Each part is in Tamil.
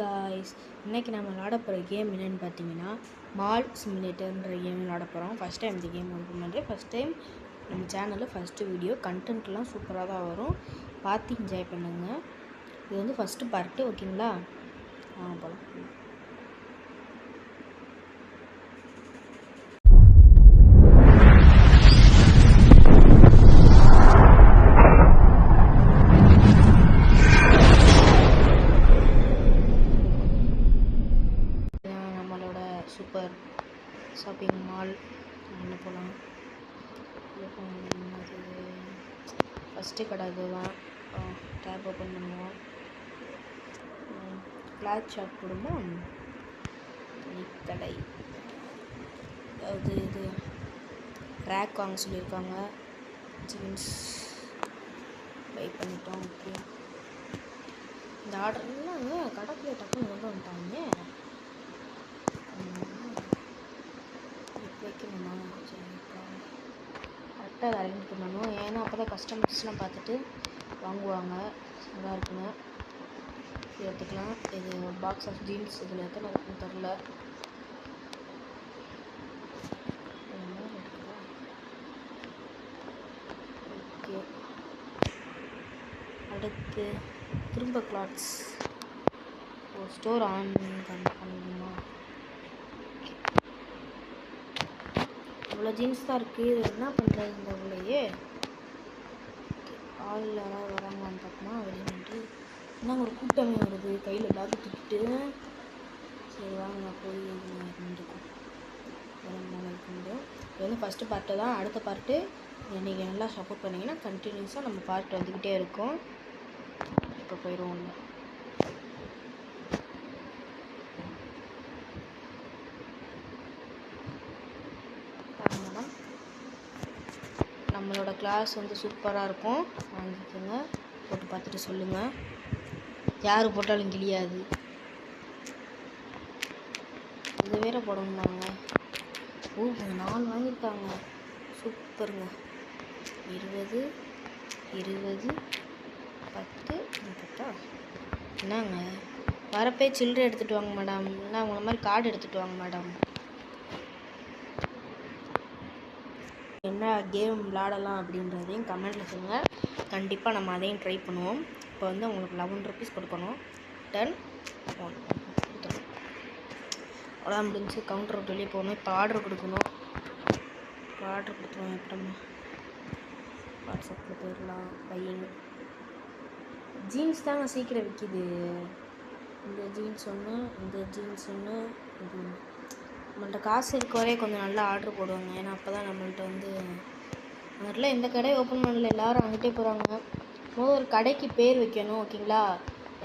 காய்ஸ், இன்றைக்கி நம்ம விளாட போகிற கேம் என்னென்னு பார்த்தீங்கன்னா மால் சிமுலேட்டர்ன்ற கேம் விளாட போகிறோம். ஃபஸ்ட் டைம் இந்த கேம் ஓப்பன் பண்ணுறேன். ஃபஸ்ட் டைம் நம்ம சேனலில் ஃபஸ்ட்டு வீடியோ கண்டென்ட்லாம் சூப்பராக தான் வரும், பார்த்து என்ஜாய் பண்ணுங்கள். இது வந்து ஃபஸ்ட்டு பார்ட்டு, ஓகேங்களா? போகலாம். சூப்பர் ஷாப்பிங் மால் ஒன்று போகலாம். ஃபஸ்ட்டு கடை இதுதான். டேப் ஓப்பன் பண்ணுவோம். கிளாத் ஷாப் போடுவோம். கடை அது இது ரேக் வாங்க சொல்லியிருக்காங்க. ஜீன்ஸ் பை பண்ணிட்டோம். ஓகே, இந்த ஆர்டர்லாம் கடைக்குள்ளே டக்குன்னு கொண்டு வந்துட்டாங்க. வைக்கணுமா? சரிப்பா, கரெக்டாக அரேஞ்ச் பண்ணணும். ஏன்னா அப்போ தான் கஸ்டமர்ஸ்லாம் பார்த்துட்டு வாங்குவாங்க. நல்லா இருக்குன்னு எடுத்துக்கலாம். இது பாக்ஸ் ஆஃப் ஜீன்ஸ். இதில் எத்தனை இருக்குன்னு தெரில. ஓகே, அடுத்து திரும்ப கிளாத்ஸ். ஸ்டோர் ஆன் பண்ணணுமா? இவ்வளோ ஜீன்ஸ் தான் இருக்குது. இது என்ன பண்ணுறது? இந்த உள்ளேயே ஆள் யாராவது வராங்களான்னு பார்க்கணுமா? வெளியிட்டு என்ன ஒரு கூட்டமே வருது, கையில் பேக் தூக்கிட்டு. சரி வாங்க போய் இருந்துக்கும். இது வந்து ஃபஸ்ட்டு பார்ட்டு தான். அடுத்த பார்ட்டு நீங்கள் நல்லா சப்போர்ட் பண்ணிங்கன்னா கண்டினியூஸாக நம்ம பார்ட் வந்துக்கிட்டே இருக்கும். இப்போ போயிடுவோம். நம்மளோட கிளாஸ் வந்து சூப்பராக இருக்கும். வாங்கிக்கோங்க, போட்டு பார்த்துட்டு சொல்லுங்கள். யார் போட்டாலும் கிளியாது. இது வேறு போடணுமாங்க? 4 வாங்கியிருக்காங்க. சூப்பருங்க. 20 20 10 30. என்னங்க வரப்பே சில்லறை எடுத்துகிட்டு வாங்க மேடம். என்ன உங்களை மாதிரி கார்டு எடுத்துகிட்டு வாங்க மேடம். என்ன கேம் விளாடலாம் அப்படின்றதையும் கமெண்ட்டில் சொல்லுங்கள். கண்டிப்பாக நம்ம அதையும் ட்ரை பண்ணுவோம். இப்போ வந்து உங்களுக்கு 11 rupees கொடுக்கணும். 10 கொடுத்துருவோம். அவ்வளோதான் முடிஞ்சு. கவுண்டர் விட்டு வெளியே போகணும். இப்போ ஆர்டர் கொடுக்கணும். இப்போ ஆர்டர் கொடுத்துருவோம். அப்புறமா வாட்ஸ்அப்பில் போயிடலாம். பையன் ஜீன்ஸ் தாங்க சீக்கிரம் விற்கிது. இந்த ஜீன்ஸ் ஒன்று, இந்த ஜீன்ஸ் ஒன்று, இது ஒன்று. நம்மள்கிட்ட காசு இருக்க வரையே கொஞ்சம் நல்லா ஆர்டர் போடுவாங்க. ஏன்னா அப்போ தான் நம்மள்ட்ட வந்து அங்கிட்டல எந்த கடையை ஓப்பன் பண்ணல, எல்லோரும் அங்கிட்டே போகிறாங்க. ஒரு கடைக்கு பேர் வைக்கணும், ஓகேங்களா?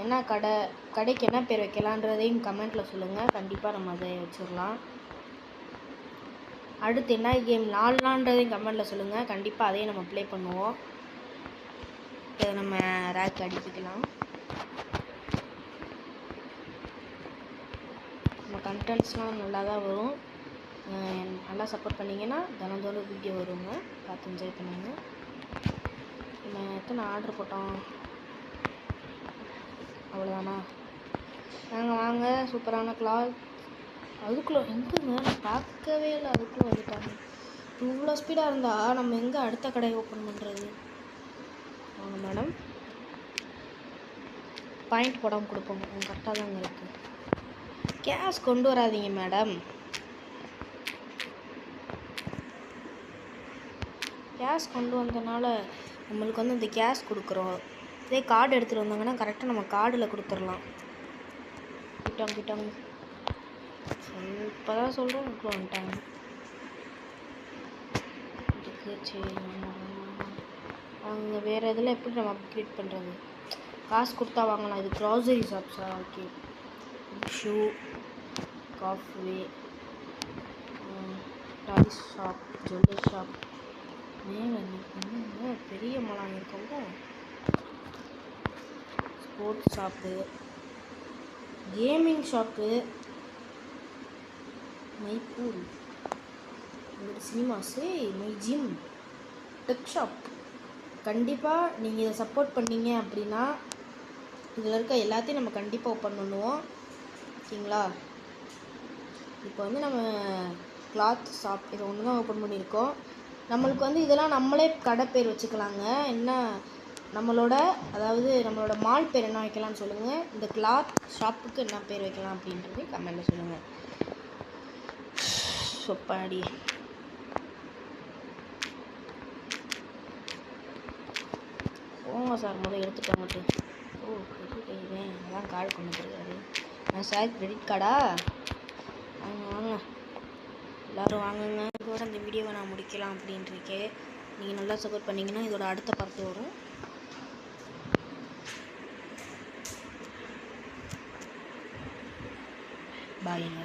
என்ன கடைக்கு என்ன பேர் வைக்கலான்றதையும் கமெண்ட்டில் சொல்லுங்கள். கண்டிப்பாக நம்ம அதை வச்சிடலாம். அடுத்து என்ன கேம் விளாட்லான்றதையும் கமெண்ட்டில் சொல்லுங்கள். கண்டிப்பாக அதையும் நம்ம ப்ளே பண்ணுவோம். இதை நம்ம ரேக் அடிக்கலாம். நம்ம கண்டென்ட்ஸ்லாம் நல்லா தான் வரும். நல்லா சப்போர்ட் பண்ணிங்கன்னா தினந்தோறும் வீடியோ வருங்க, பார்த்து என்ஜாய் பண்ணுங்க. நம்ம எத்தனை ஆர்டர் போட்டோம்? அவ்வளோதானா? நாங்கள் வாங்க சூப்பரான கிளாத். அதுக்குள்ளே எங்கேங்க நான் பார்க்கவே இல்லை. அதுக்குள்ளே வந்துட்டாங்க. இவ்வளோ ஸ்பீடாக இருந்தால் நம்ம எங்கே அடுத்த கடையை ஓப்பன் பண்ணுறது? வாங்க மேடம், பாயிண்ட் போடாமல் கொடுப்போம். கரெக்டாக தாங்க இருக்குது. கேஷ் கொண்டு வராதீங்க மேடம். கேஷ் கொண்டு வந்தனால நம்மளுக்கு வந்து இந்த கேஷ் கொடுக்குறோம். இதே கார்டு எடுத்துகிட்டு வந்தாங்கன்னா கரெக்டாக நம்ம கார்டில் கொடுத்துடலாம். கிட்டாங்க இப்போ தான் சொல்கிறோம். இப்போ வந்துட்டாங்க. சரி, அவங்க வேறு இதில் எப்படி நம்ம அப்கிரேட் பண்ணுறது? காசு கொடுத்தா வாங்கலாம். இது க்ராசரி ஷாப்ஸா? Okay, shoe, coffee, toy shop, jewellery shop. மேலே என்னங்க பெரிய மலம் இருக்கோங்க. Sports shop, gaming shop, my pool, cinemas, my gym, tech shop. கண்டிப்பாக நீங்கள் இதை சப்போர்ட் பண்ணீங்க அப்படின்னா இதில் இருக்க எல்லாத்தையும் நம்ம கண்டிப்பாக ஓப்பன் பண்ணுவோம். ஓகேங்களா? இப்போ வந்து நம்ம கிளாத் ஷாப் இது ஒன்று தான் ஓப்பன் பண்ணியிருக்கோம். நம்மளுக்கு வந்து இதெல்லாம் நம்மளே கடை பேர் வச்சுக்கலாங்க. என்ன நம்மளோட அதாவது நம்மளோட மால் பேர் என்ன வைக்கலாம்னு சொல்லுங்கள். இந்த கிளாத் ஷாப்புக்கு என்ன பேர் வைக்கலாம் அப்படின்றது கமெண்ட்டில் சொல்லுங்கள். சொப்பாடி போங்க சார், முதல்ல எடுத்துட்டேன் மட்டும். ஓ கிரெடிட் அதான் கார்டு கொண்டு வந்துருக்காரு. Sir credit கார்டா? வாங்க வாங்க எல்லோரும் வாங்குங்க. இதோட இந்த வீடியோவை நான் முடிக்கலாம் அப்படின்ட்டுருக்கேன். நீங்கள் நல்லா சப்போர்ட் பண்ணிங்கன்னா இதோட அடுத்த பார்த்து வரும். பாய்ங்க.